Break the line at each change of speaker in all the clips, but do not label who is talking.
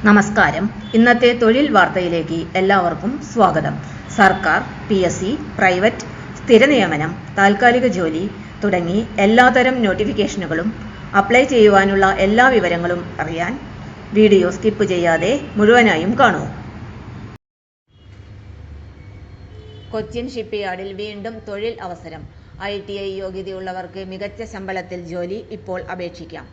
നമസ്കാരം. ഇന്നത്തെ തൊഴിൽ വാർത്തയിലേക്ക് എല്ലാവർക്കും സ്വാഗതം. സർക്കാർ, PSC, പ്രൈവറ്റ്, സ്ഥിര നിയമനം, താൽക്കാലിക ജോലി തുടങ്ങി എല്ലാതരം നോട്ടിഫിക്കേഷനുകളും അപ്ലൈ ചെയ്യുവാനുള്ള എല്ലാ വിവരങ്ങളും അറിയാൻ വീഡിയോ സ്കിപ്പ് ചെയ്യാതെ മുഴുവനായും കാണൂ. കൊച്ചിൻ ഷിപ്പ്യാർഡിൽ വീണ്ടും തൊഴിൽ അവസരം. ITI യോഗ്യതയുള്ളവർക്ക് മികച്ച ശമ്പളത്തിൽ ജോലി ഇപ്പോൾ അപേക്ഷിക്കാം.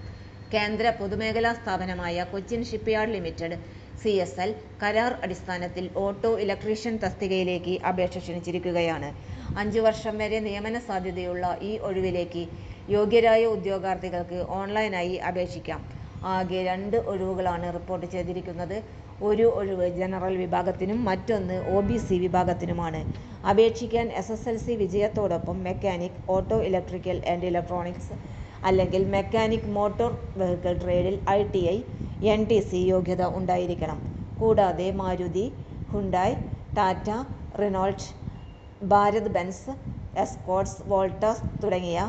കേന്ദ്ര പൊതുമേഖലാ സ്ഥാപനമായ കൊച്ചിൻ ഷിപ്പ്യാർഡ് ലിമിറ്റഡ് CSL കരാർ അടിസ്ഥാനത്തിൽ ഓട്ടോ ഇലക്ട്രീഷ്യൻ തസ്തികയിലേക്ക് അപേക്ഷ ക്ഷണിച്ചിരിക്കുകയാണ്. 5 വർഷം വരെ നിയമന സാധ്യതയുള്ള ഈ ഒഴിവിലേക്ക് യോഗ്യരായ ഉദ്യോഗാർത്ഥികൾക്ക് ഓൺലൈനായി അപേക്ഷിക്കാം. ആകെ 2 ഒഴിവുകളാണ് റിപ്പോർട്ട് ചെയ്തിരിക്കുന്നത്. ഒരു ഒഴിവ് ജനറൽ വിഭാഗത്തിനും മറ്റൊന്ന് OBC വിഭാഗത്തിനുമാണ്. അപേക്ഷിക്കാൻ SSLC വിജയത്തോടൊപ്പം mechanic, auto electrical and electronics അല്ലെങ്കിൽ മെക്കാനിക് മോട്ടോർ വെഹിക്കിൾ ട്രേഡിൽ ITI, NTC യോഗ്യത ഉണ്ടായിരിക്കണം. കൂടാതെ Maruti, Hyundai, Tata, Renault, Bharat Benz, Escorts, Voltas തുടങ്ങിയ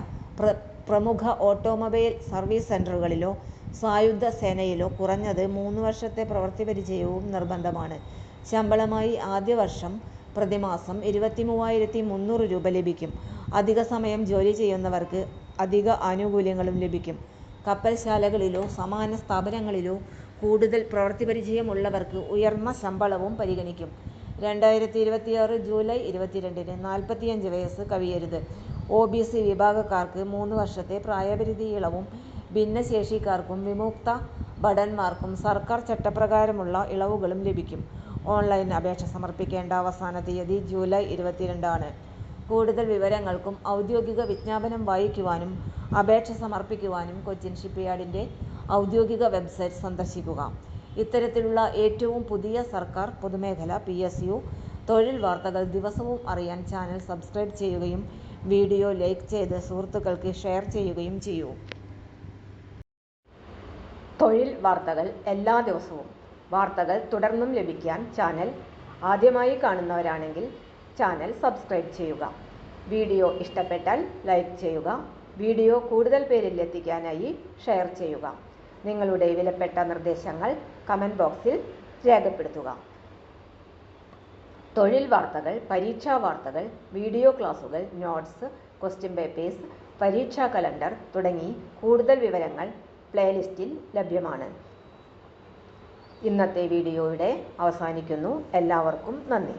പ്രമുഖ ഓട്ടോമൊബൈൽ സർവീസ് സെന്ററുകളിലോ സായുധ സേനയിലോ കുറഞ്ഞത് 3 വർഷത്തെ പ്രവൃത്തി പരിചയവും നിർബന്ധമാണ്. ശമ്പളമായി ആദ്യ വർഷം പ്രതിമാസം 23,300 രൂപ ലഭിക്കും. അധിക സമയം ജോലി ചെയ്യുന്നവർക്ക് അധിക ആനുകൂല്യങ്ങളും ലഭിക്കും. കപ്പൽശാലകളിലോ സമാന സ്ഥാപനങ്ങളിലോ കൂടുതൽ പ്രവൃത്തി പരിചയമുള്ളവർക്ക് ഉയർന്ന ശമ്പളവും പരിഗണിക്കും. 2026 ജൂലൈ 22-ന് 45 വയസ്സ് കവിയരുത്. OBC വിഭാഗക്കാർക്ക് 3 വർഷത്തെ പ്രായപരിധി ഇളവും ഭിന്നശേഷിക്കാർക്കും വിമുക്ത ഭടന്മാർക്കും സർക്കാർ ചട്ടപ്രകാരമുള്ള ഇളവുകളും ലഭിക്കും. ഓൺലൈൻ അപേക്ഷ സമർപ്പിക്കേണ്ട അവസാന തീയതി ജൂലൈ 22 ആണ്. കൂടുതൽ വിവരങ്ങൾക്കും ഔദ്യോഗിക വിജ്ഞാപനം വായിക്കുവാനും അപേക്ഷ സമർപ്പിക്കുവാനും കൊച്ചിൻ ഷിപ്പ്യാർഡിൻ്റെ ഔദ്യോഗിക വെബ്സൈറ്റ് സന്ദർശിക്കുക. ഇത്തരത്തിലുള്ള ഏറ്റവും പുതിയ സർക്കാർ, പൊതുമേഖലാ, PSU തൊഴിൽ വാർത്തകൾ ദിവസവും അറിയാൻ ചാനൽ സബ്സ്ക്രൈബ് ചെയ്യുകയും വീഡിയോ ലൈക്ക് ചെയ്ത് സുഹൃത്തുക്കൾക്ക് ഷെയർ ചെയ്യുകയും ചെയ്യൂ. തൊഴിൽ വാർത്തകൾ എല്ലാ ദിവസവും. വാർത്തകൾ തുടർന്നും ലഭിക്കാൻ ചാനൽ ആദ്യമായി കാണുന്നവരാണെങ്കിൽ ചാനൽ സബ്സ്ക്രൈബ് ചെയ്യുക. വീഡിയോ ഇഷ്ടപ്പെട്ടാൽ ലൈക്ക് ചെയ്യുക. വീഡിയോ കൂടുതൽ പേരിൽ എത്തിക്കാനായി ഷെയർ ചെയ്യുക. നിങ്ങളുടെ വിലപ്പെട്ട നിർദ്ദേശങ്ങൾ കമൻറ്റ് ബോക്സിൽ രേഖപ്പെടുത്തുക. തൊഴിൽ വാർത്തകൾ, പരീക്ഷാ വാർത്തകൾ, വീഡിയോ ക്ലാസുകൾ, നോട്ട്സ്, ക്വസ്റ്റ്യൻ പേപ്പേഴ്സ്, പരീക്ഷാ കലണ്ടർ തുടങ്ങി കൂടുതൽ വിവരങ്ങൾ പ്ലേലിസ്റ്റിൽ ലഭ്യമാണ്. ഇന്നത്തെ വീഡിയോയുടെ അവസാനിക്കുന്നു. എല്ലാവർക്കും നന്ദി.